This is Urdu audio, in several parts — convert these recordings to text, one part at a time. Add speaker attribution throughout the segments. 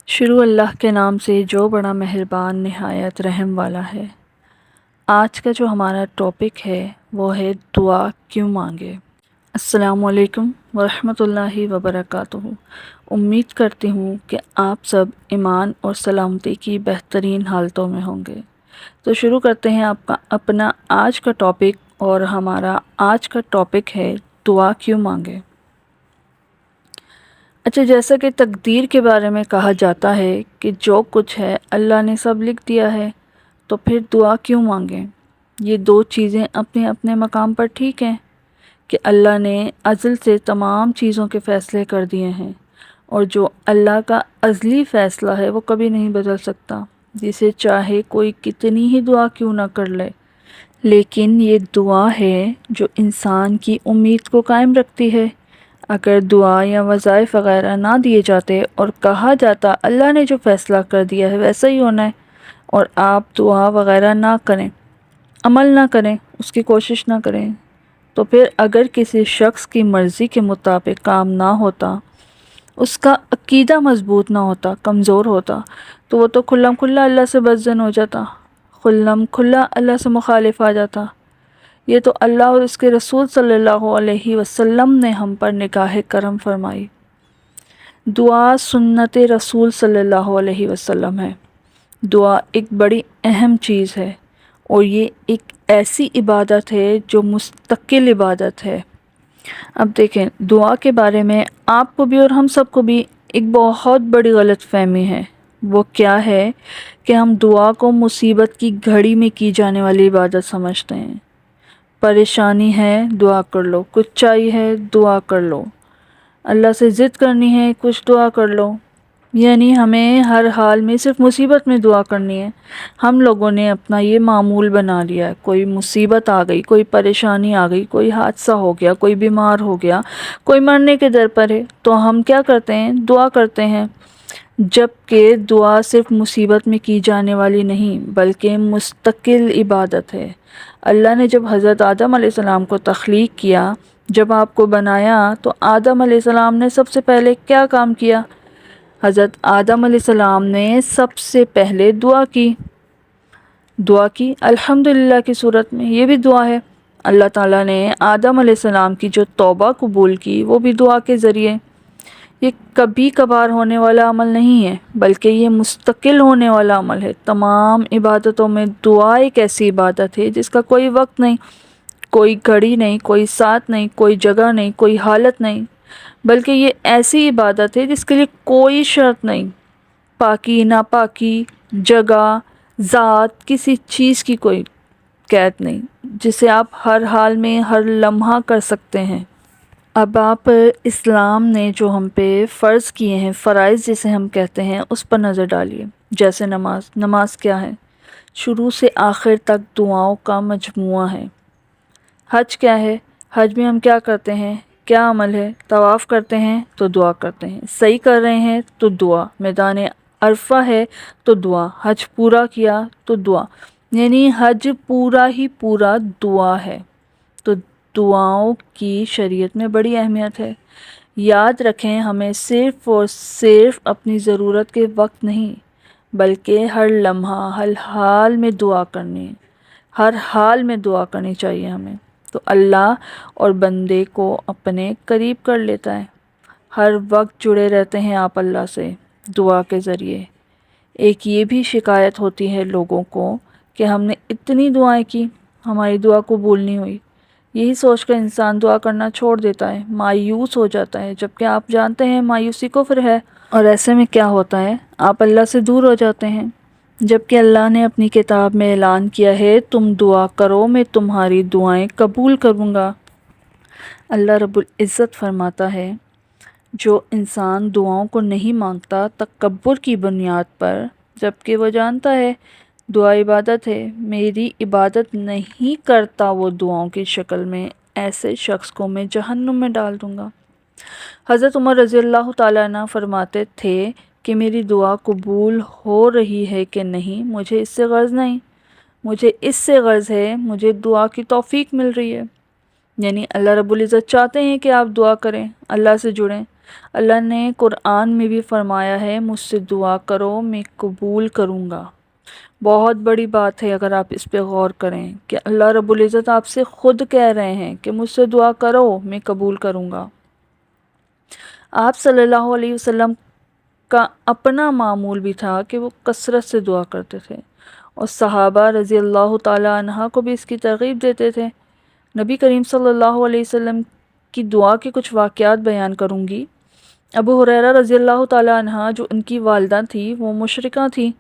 Speaker 1: شروع اللہ کے نام سے جو بڑا مہربان نہایت رحم والا ہے۔ آج کا جو ہمارا ٹاپک ہے وہ ہے دعا کیوں مانگے۔ السلام علیکم ورحمۃ اللہ وبرکاتہ۔ امید کرتی ہوں کہ آپ سب ایمان اور سلامتی کی بہترین حالتوں میں ہوں گے۔ تو شروع کرتے ہیں اپنا آج کا ٹاپک، اور ہمارا آج کا ٹاپک ہے دعا کیوں مانگے۔ اچھا، جیسا کہ تقدیر کے بارے میں کہا جاتا ہے کہ جو کچھ ہے اللہ نے سب لکھ دیا ہے، تو پھر دعا کیوں مانگیں۔ یہ دو چیزیں اپنے اپنے مقام پر ٹھیک ہیں کہ اللہ نے ازل سے تمام چیزوں کے فیصلے کر دیے ہیں، اور جو اللہ کا ازلی فیصلہ ہے وہ کبھی نہیں بدل سکتا، جسے چاہے کوئی کتنی ہی دعا کیوں نہ کر لے۔ لیکن یہ دعا ہے جو انسان کی امید کو قائم رکھتی ہے۔ اگر دعا یا وظائف وغیرہ نہ دیے جاتے اور کہا جاتا اللہ نے جو فیصلہ کر دیا ہے ویسا ہی ہونا ہے، اور آپ دعا وغیرہ نہ کریں، عمل نہ کریں، اس کی کوشش نہ کریں، تو پھر اگر کسی شخص کی مرضی کے مطابق کام نہ ہوتا، اس کا عقیدہ مضبوط نہ ہوتا، کمزور ہوتا، تو وہ تو کھلم کھلا اللہ سے بدظن ہو جاتا، کھلم کھلا اللہ سے مخالف آ جاتا۔ یہ تو اللہ اور اس کے رسول صلی اللہ علیہ وسلم نے ہم پر نگاہ کرم فرمائی۔ دعا سنت رسول صلی اللہ علیہ وسلم ہے۔ دعا ایک بڑی اہم چیز ہے، اور یہ ایک ایسی عبادت ہے جو مستقل عبادت ہے۔ اب دیکھیں، دعا کے بارے میں آپ کو بھی اور ہم سب کو بھی ایک بہت بڑی غلط فہمی ہے۔ وہ کیا ہے کہ ہم دعا کو مصیبت کی گھڑی میں کی جانے والی عبادت سمجھتے ہیں۔ پریشانی ہے دعا کر لو، کچھ چاہیے ہے دعا کر لو، اللہ سے ضد کرنی ہے کچھ دعا کر لو، یعنی ہمیں ہر حال میں صرف مصیبت میں دعا کرنی ہے۔ ہم لوگوں نے اپنا یہ معمول بنا لیا ہے، کوئی مصیبت آ گئی، کوئی پریشانی آ گئی، کوئی حادثہ ہو گیا، کوئی بیمار ہو گیا، کوئی مرنے کے در پر ہے، تو ہم کیا کرتے ہیں؟ دعا کرتے ہیں، جبکہ دعا صرف مصیبت میں کی جانے والی نہیں بلکہ مستقل عبادت ہے۔ اللہ نے جب حضرت آدم علیہ السلام کو تخلیق کیا، جب آپ کو بنایا، تو آدم علیہ السلام نے سب سے پہلے کیا کام کیا؟ حضرت آدم علیہ السلام نے سب سے پہلے دعا کی الحمدللہ کی صورت میں۔ یہ بھی دعا ہے۔ اللہ تعالیٰ نے آدم علیہ السلام کی جو توبہ قبول کی وہ بھی دعا کے ذریعے۔ یہ کبھی کبھار ہونے والا عمل نہیں ہے بلکہ یہ مستقل ہونے والا عمل ہے۔ تمام عبادتوں میں دعا ایک ایسی عبادت ہے جس کا کوئی وقت نہیں، کوئی گھڑی نہیں، کوئی ساتھ نہیں، کوئی جگہ نہیں، کوئی حالت نہیں، بلکہ یہ ایسی عبادت ہے جس کے لیے کوئی شرط نہیں، پاکی ناپاکی، جگہ، ذات، کسی چیز کی کوئی قید نہیں، جسے آپ ہر حال میں ہر لمحہ کر سکتے ہیں۔ اب آپ اسلام نے جو ہم پہ فرض کیے ہیں، فرائض جسے ہم کہتے ہیں، اس پر نظر ڈالیے۔ جیسے نماز کیا ہے؟ شروع سے آخر تک دعاؤں کا مجموعہ ہے۔ حج کیا ہے؟ حج میں ہم کیا کرتے ہیں؟ کیا عمل ہے؟ طواف کرتے ہیں تو دعا کرتے ہیں، صحیح کر رہے ہیں تو دعا، میدان عرفہ ہے تو دعا، حج پورا کیا تو دعا، یعنی حج پورا ہی پورا دعا ہے۔ تو دعاؤں کی شریعت میں بڑی اہمیت ہے۔ یاد رکھیں، ہمیں صرف اور صرف اپنی ضرورت کے وقت نہیں بلکہ ہر لمحہ ہر حال میں دعا کرنی ہے، ہر حال میں دعا کرنی چاہیے ہمیں، تو اللہ اور بندے کو اپنے قریب کر لیتا ہے۔ ہر وقت جڑے رہتے ہیں آپ اللہ سے دعا کے ذریعے۔ ایک یہ بھی شکایت ہوتی ہے لوگوں کو کہ ہم نے اتنی دعائیں کی، ہماری دعا قبول نہیں ہوئی۔ یہی سوچ کر انسان دعا کرنا چھوڑ دیتا ہے، مایوس ہو جاتا ہے، جبکہ آپ جانتے ہیں مایوسی کفر ہے، اور ایسے میں کیا ہوتا ہے؟ آپ اللہ سے دور ہو جاتے ہیں، جبکہ اللہ نے اپنی کتاب میں اعلان کیا ہے تم دعا کرو میں تمہاری دعائیں قبول کروں گا۔ اللہ رب العزت فرماتا ہے جو انسان دعاؤں کو نہیں مانگتا تکبر کی بنیاد پر، جبکہ وہ جانتا ہے دعا عبادت ہے، میری عبادت نہیں کرتا وہ دعاؤں کی شکل میں، ایسے شخص کو میں جہنم میں ڈال دوں گا۔ حضرت عمر رضی اللہ تعالیٰ عنہ فرماتے تھے کہ میری دعا قبول ہو رہی ہے کہ نہیں مجھے اس سے غرض نہیں، مجھے اس سے غرض ہے مجھے دعا کی توفیق مل رہی ہے۔ یعنی اللہ رب العزت چاہتے ہیں کہ آپ دعا کریں، اللہ سے جڑیں، اللہ نے قرآن میں بھی فرمایا ہے مجھ سے دعا کرو میں قبول کروں گا۔ بہت بڑی بات ہے اگر آپ اس پہ غور کریں کہ اللہ رب العزت آپ سے خود کہہ رہے ہیں کہ مجھ سے دعا کرو میں قبول کروں گا۔ آپ صلی اللہ علیہ وسلم کا اپنا معمول بھی تھا کہ وہ کثرت سے دعا کرتے تھے، اور صحابہ رضی اللہ تعالی عنہ کو بھی اس کی ترغیب دیتے تھے۔ نبی کریم صلی اللہ علیہ وسلم کی دعا کے کچھ واقعات بیان کروں گی۔ ابو ہریرہ رضی اللہ تعالی عنہ جو ان کی والدہ تھی وہ مشرکہ تھیں،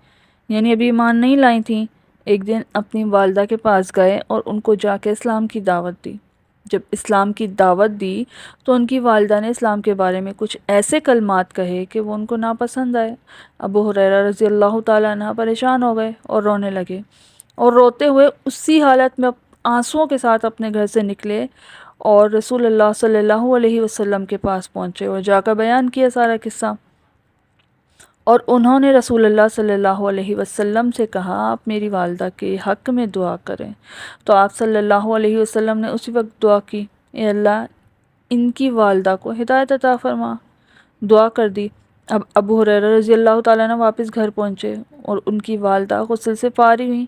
Speaker 1: یعنی ابھی ایمان نہیں لائی تھیں۔ ایک دن اپنی والدہ کے پاس گئے اور ان کو جا کے اسلام کی دعوت دی۔ جب اسلام کی دعوت دی تو ان کی والدہ نے اسلام کے بارے میں کچھ ایسے کلمات کہے کہ وہ ان کو ناپسند آئے۔ ابو ہریرہ رضی اللہ تعالیٰ عنہ پریشان ہو گئے اور رونے لگے، اور روتے ہوئے اسی حالت میں آنسوؤں کے ساتھ اپنے گھر سے نکلے اور رسول اللہ صلی اللہ علیہ وسلم کے پاس پہنچے اور جا کر بیان کیا سارا قصہ۔ اور انہوں نے رسول اللہ صلی اللہ علیہ وسلم سے کہا آپ میری والدہ کے حق میں دعا کریں، تو آپ صلی اللہ علیہ وسلم نے اسی وقت دعا کی، اے اللہ ان کی والدہ کو ہدایت عطا فرما۔ دعا کر دی۔ اب ابو ہریرہ رضی اللہ تعالیٰ عنہ واپس گھر پہنچے اور ان کی والدہ غسل سے فارغ ہوئیں،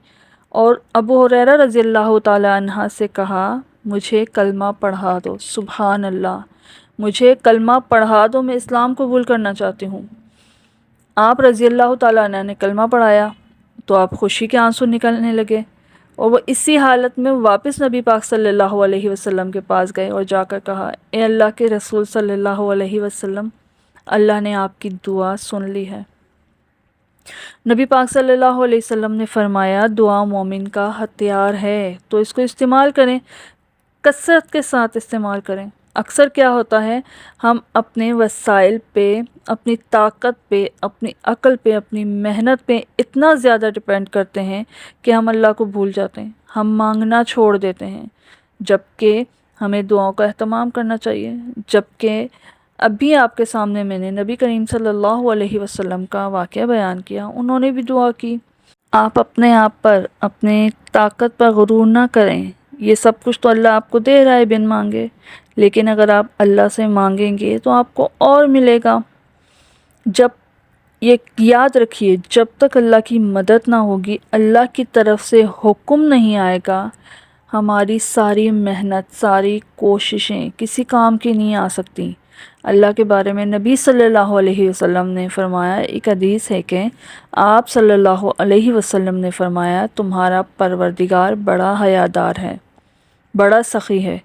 Speaker 1: اور ابو ہریرہ رضی اللہ تعالیٰ عنہ سے کہا مجھے کلمہ پڑھا دو۔ سبحان اللہ، مجھے کلمہ پڑھا دو، میں اسلام قبول کرنا چاہتی ہوں۔ آپ رضی اللہ تعالیٰ عنہ نے کلمہ پڑھایا تو آپ خوشی کے آنسو نکلنے لگے، اور وہ اسی حالت میں واپس نبی پاک صلی اللہ علیہ وسلم کے پاس گئے اور جا کر کہا اے اللہ کے رسول صلی اللہ علیہ وسلم، اللہ نے آپ کی دعا سن لی ہے۔ نبی پاک صلی اللہ علیہ وسلم نے فرمایا دعا مومن کا ہتھیار ہے تو اس کو استعمال کریں، کثرت کے ساتھ استعمال کریں۔ اکثر کیا ہوتا ہے، ہم اپنے وسائل پہ، اپنی طاقت پہ، اپنی عقل پہ، اپنی محنت پہ اتنا زیادہ ڈیپینڈ کرتے ہیں کہ ہم اللہ کو بھول جاتے ہیں، ہم مانگنا چھوڑ دیتے ہیں، جبکہ ہمیں دعاؤں کا اہتمام کرنا چاہیے۔ جبکہ ابھی آپ کے سامنے میں نے نبی کریم صلی اللہ علیہ وسلم کا واقعہ بیان کیا، انہوں نے بھی دعا کی۔ آپ اپنے آپ پر، اپنے طاقت پر غرور نہ کریں، یہ سب کچھ تو اللہ آپ کو دے رہا ہے بن مانگے، لیکن اگر آپ اللہ سے مانگیں گے تو آپ کو اور ملے گا۔ جب یہ یاد رکھیے، جب تک اللہ کی مدد نہ ہوگی، اللہ کی طرف سے حکم نہیں آئے گا، ہماری ساری محنت، ساری کوششیں کسی کام کی نہیں آ سکتی۔ اللہ کے بارے میں نبی صلی اللہ علیہ وسلم نے فرمایا، ایک حدیث ہے کہ آپ صلی اللہ علیہ وسلم نے فرمایا تمہارا پروردگار بڑا حیادار ہے، بڑا سخی ہے،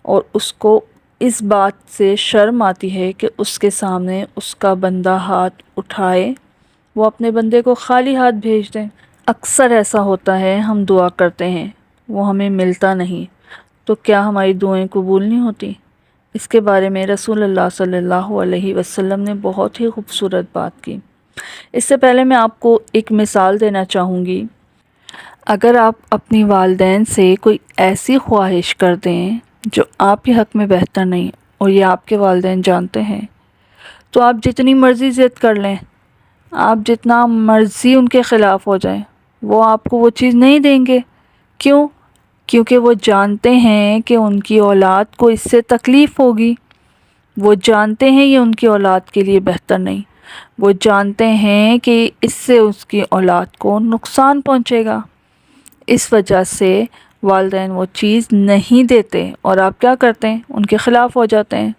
Speaker 1: اور اس کو اس بات سے شرم آتی ہے کہ اس کے سامنے اس کا بندہ ہاتھ اٹھائے، وہ اپنے بندے کو خالی ہاتھ بھیج دیں۔ اکثر ایسا ہوتا ہے ہم دعا کرتے ہیں، وہ ہمیں ملتا نہیں، تو کیا ہماری دعائیں قبول نہیں ہوتی؟ اس کے بارے میں رسول اللہ صلی اللہ علیہ وسلم نے بہت ہی خوبصورت بات کی۔ اس سے پہلے میں آپ کو ایک مثال دینا چاہوں گی۔ اگر آپ اپنی والدین سے کوئی ایسی خواہش کر دیں جو آپ کے حق میں بہتر نہیں، اور یہ آپ کے والدین جانتے ہیں، تو آپ جتنی مرضی ضد کر لیں، آپ جتنا مرضی ان کے خلاف ہو جائیں، وہ آپ کو وہ چیز نہیں دیں گے۔ کیوں؟ کیونکہ وہ جانتے ہیں کہ ان کی اولاد کو اس سے تکلیف ہوگی، وہ جانتے ہیں یہ ان کی اولاد کے لیے بہتر نہیں، وہ جانتے ہیں کہ اس سے اس کی اولاد کو نقصان پہنچے گا۔ اس وجہ سے والدین وہ چیز نہیں دیتے، اور آپ کیا کرتے ہیں؟ ان کے خلاف ہو جاتے ہیں۔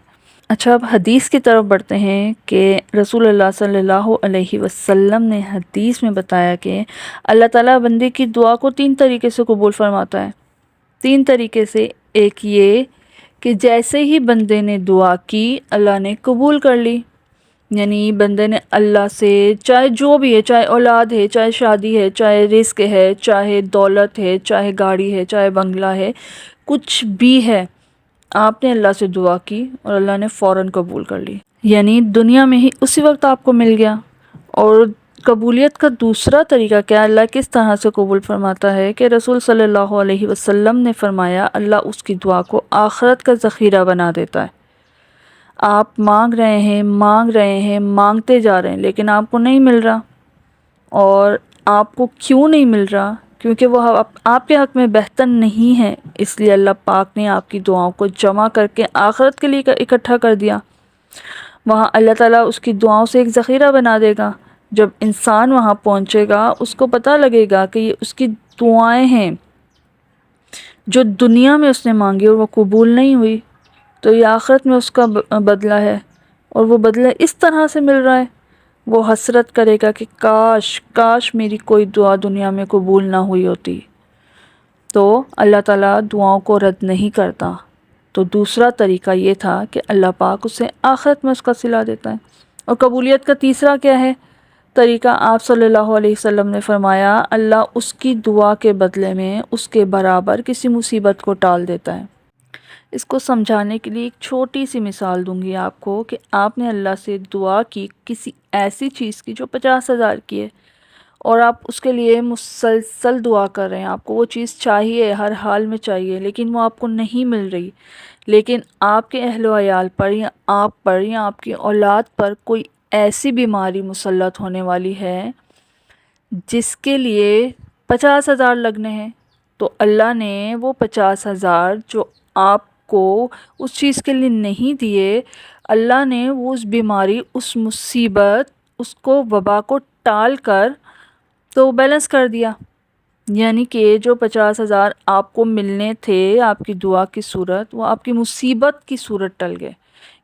Speaker 1: اچھا، اب حدیث کی طرف بڑھتے ہیں کہ رسول اللہ صلی اللہ علیہ وسلم نے حدیث میں بتایا کہ اللہ تعالیٰ بندے کی دعا کو 3 طریقے سے قبول فرماتا ہے۔ 3 طریقے سے، ایک یہ کہ جیسے ہی بندے نے دعا کی اللہ نے قبول کر لی، یعنی بندے نے اللہ سے چاہے جو بھی ہے، چاہے اولاد ہے، چاہے شادی ہے، چاہے رزق ہے، چاہے دولت ہے، چاہے گاڑی ہے، چاہے بنگلہ ہے، کچھ بھی ہے، آپ نے اللہ سے دعا کی اور اللہ نے فوراً قبول کر لی، یعنی دنیا میں ہی اسی وقت آپ کو مل گیا۔ اور قبولیت کا دوسرا طریقہ کیا، اللہ کس طرح سے قبول فرماتا ہے کہ رسول صلی اللہ علیہ وسلم نے فرمایا اللہ اس کی دعا کو آخرت کا ذخیرہ بنا دیتا ہے۔ آپ مانگ رہے ہیں، مانگتے جا رہے ہیں، لیکن آپ کو نہیں مل رہا، اور آپ کو کیوں نہیں مل رہا؟ کیونکہ وہ آپ کے حق میں بہتر نہیں ہے، اس لیے اللہ پاک نے آپ کی دعاؤں کو جمع کر کے آخرت کے لیے اکٹھا کر دیا۔ وہاں اللہ تعالیٰ اس کی دعاؤں سے ایک ذخیرہ بنا دے گا۔ جب انسان وہاں پہنچے گا اس کو پتہ لگے گا کہ یہ اس کی دعائیں ہیں جو دنیا میں اس نے مانگی اور وہ قبول نہیں ہوئی، تو یہ آخرت میں اس کا بدلہ ہے، اور وہ بدلہ اس طرح سے مل رہا ہے۔ وہ حسرت کرے گا کہ کاش میری کوئی دعا دنیا میں قبول نہ ہوئی ہوتی۔ تو اللہ تعالیٰ دعاؤں کو رد نہیں کرتا۔ تو دوسرا طریقہ یہ تھا کہ اللہ پاک اسے آخرت میں اس کا صلہ دیتا ہے۔ اور قبولیت کا تیسرا کیا ہے طریقہ؟ آپ صلی اللہ علیہ وسلم نے فرمایا اللہ اس کی دعا کے بدلے میں اس کے برابر کسی مصیبت کو ٹال دیتا ہے۔ اس کو سمجھانے کے لیے ایک چھوٹی سی مثال دوں گی آپ کو کہ آپ نے اللہ سے دعا کی کسی ایسی چیز کی جو 50,000 کی ہے، اور آپ اس کے لیے مسلسل دعا کر رہے ہیں، آپ کو وہ چیز چاہیے، ہر حال میں چاہیے، لیکن وہ آپ کو نہیں مل رہی، لیکن آپ کے اہل و عیال پر یا آپ کی اولاد پر کوئی ایسی بیماری مسلط ہونے والی ہے جس کے لیے 50,000 لگنے ہیں، تو اللہ نے وہ 50,000 جو آپ کو اس چیز کے لیے نہیں دیے، اللہ نے وہ اس بیماری، اس مصیبت، اس کو وبا کو ٹال کر تو بیلنس کر دیا۔ یعنی کہ جو 50,000 آپ کو ملنے تھے آپ کی دعا کی صورت، وہ آپ کی مصیبت کی صورت ٹل گئے۔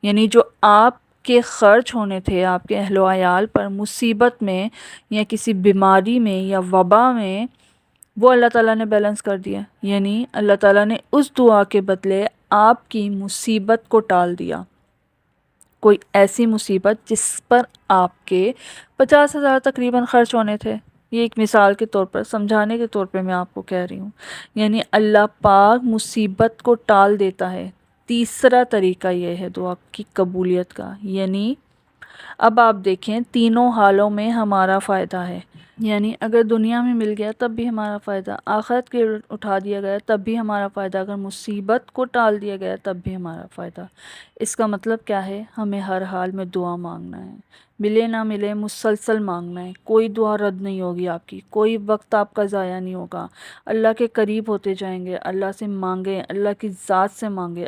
Speaker 1: یعنی جو آپ کے خرچ ہونے تھے آپ کے اہل و عیال پر مصیبت میں یا کسی بیماری میں یا وبا میں، وہ اللہ تعالیٰ نے بیلنس کر دیا۔ یعنی اللہ تعالیٰ نے اس دعا کے بدلے آپ کی مصیبت کو ٹال دیا۔ کوئی ایسی مصیبت جس پر آپ کے 50,000 تقریباً خرچ ہونے تھے۔ یہ ایک مثال کے طور پر، سمجھانے کے طور پہ میں آپ کو کہہ رہی ہوں۔ یعنی اللہ پاک مصیبت کو ٹال دیتا ہے۔ تیسرا طریقہ یہ ہے دعا کی قبولیت کا۔ یعنی اب آپ دیکھیں تینوں حالوں میں ہمارا فائدہ ہے۔ یعنی اگر دنیا میں مل گیا تب بھی ہمارا فائدہ، آخرت کے اٹھا دیا گیا تب بھی ہمارا فائدہ، اگر مصیبت کو ٹال دیا گیا تب بھی ہمارا فائدہ۔ اس کا مطلب کیا ہے؟ ہمیں ہر حال میں دعا مانگنا ہے، ملے نہ ملے مسلسل مانگنا ہے۔ کوئی دعا رد نہیں ہوگی آپ کی، کوئی وقت آپ کا ضائع نہیں ہوگا۔ اللہ کے قریب ہوتے جائیں گے، اللہ سے مانگیں، اللہ کی ذات سے مانگیں۔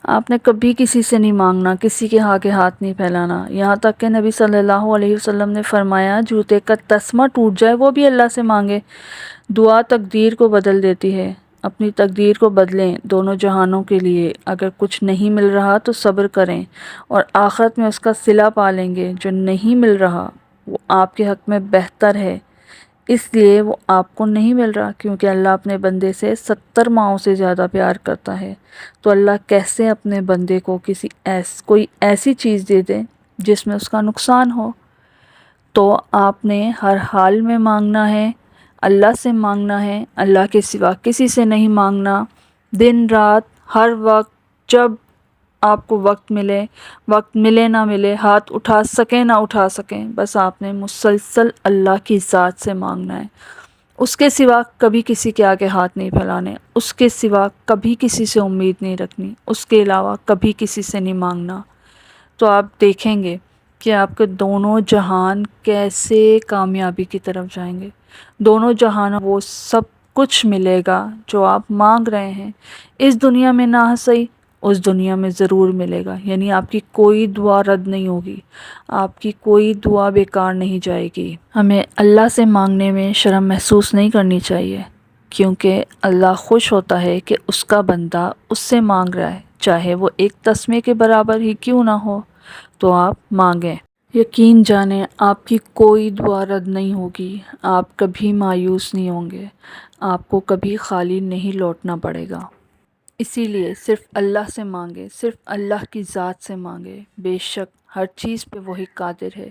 Speaker 1: آپ نے کبھی کسی سے نہیں مانگنا، کسی کے آگے ہاتھ نہیں پھیلانا، یہاں تک کہ نبی صلی اللہ علیہ وسلم نے فرمایا جوتے کا تسمہ ٹوٹ جائے وہ بھی اللہ سے مانگے۔ دعا تقدیر کو بدل دیتی ہے۔ اپنی تقدیر کو بدلیں دونوں جہانوں کے لیے۔ اگر کچھ نہیں مل رہا تو صبر کریں اور آخرت میں اس کا صلہ پا لیں گے۔ جو نہیں مل رہا وہ آپ کے حق میں بہتر ہے، اس لیے وہ آپ کو نہیں مل رہا، کیونکہ اللہ اپنے بندے سے 70 ماؤں سے زیادہ پیار کرتا ہے۔ تو اللہ کیسے اپنے بندے کو کوئی ایسی چیز دے دے جس میں اس کا نقصان ہو؟ تو آپ نے ہر حال میں مانگنا ہے، اللہ سے مانگنا ہے، اللہ کے سوا کسی سے نہیں مانگنا۔ دن رات ہر وقت، جب آپ کو وقت ملے نہ ملے، ہاتھ اٹھا سکیں نہ اٹھا سکیں، بس آپ نے مسلسل اللہ کی ذات سے مانگنا ہے۔ اس کے سوا کبھی کسی کے آگے ہاتھ نہیں پھیلانے، اس کے سوا کبھی کسی سے امید نہیں رکھنی، اس کے علاوہ کبھی کسی سے نہیں مانگنا۔ تو آپ دیکھیں گے کہ آپ کے دونوں جہان کیسے کامیابی کی طرف جائیں گے۔ دونوں جہانوں وہ سب کچھ ملے گا جو آپ مانگ رہے ہیں۔ اس دنیا میں نہ صحیح، اس دنیا میں ضرور ملے گا۔ یعنی آپ کی کوئی دعا رد نہیں ہوگی، آپ کی کوئی دعا بیکار نہیں جائے گی۔ ہمیں اللہ سے مانگنے میں شرم محسوس نہیں کرنی چاہیے، کیونکہ اللہ خوش ہوتا ہے کہ اس کا بندہ اس سے مانگ رہا ہے، چاہے وہ ایک تسمے کے برابر ہی کیوں نہ ہو۔ تو آپ مانگیں، یقین جانیں آپ کی کوئی دعا رد نہیں ہوگی، آپ کبھی مایوس نہیں ہوں گے، آپ کو کبھی خالی نہیں لوٹنا پڑے گا۔ اسی لیے صرف اللہ سے مانگے، صرف اللہ کی ذات سے مانگے، بے شک ہر چیز پہ وہی قادر ہے۔